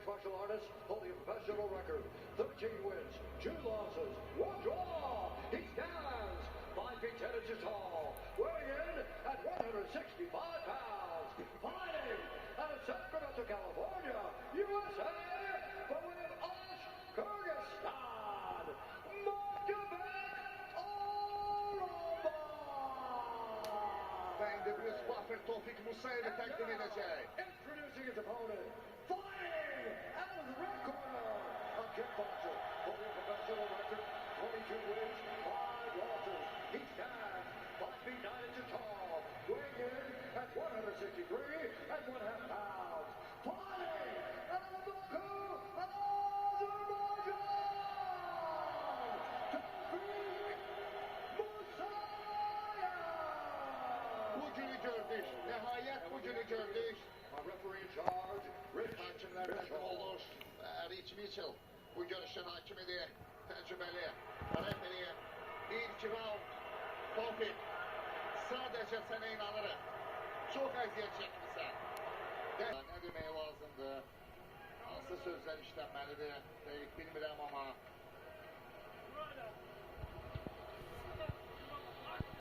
mixed martial artist holding a professional record. 13 wins, 2 losses, 1 draw. He stands 5 feet 10 inches tall, weighing in at 165 pounds. Fighting out of Sacramento, California, USA, by way of Osh, Kyrgyzstan, Magomed Aroba. Ben de Bruce Buffer Tofik Musa'yı takdim edecek. Introducing his opponent, fighting out of the red corner, a kickboxer holding a professional record, 22 wins, 5 losses. He stands 5 feet 9 inches tall, weighing in at 163 and 1/2 pounds. Fighting out of Baku, Azerbaijan, Tofik Musaya. Bu günü gördük. Nihayet bu günü gördük. Our referee in charge, Rich Hakimlerden Mitchell. olur. Rich Mitchell bu görüşün hakimidir. Tecrübeli. Referi. İlk round. Tofik. Sadece sana inanırım. Çok eziyet çekmişsən. Ne demək lazımdır? Hansı sözler işlənməlidir? Bilmirəm ama.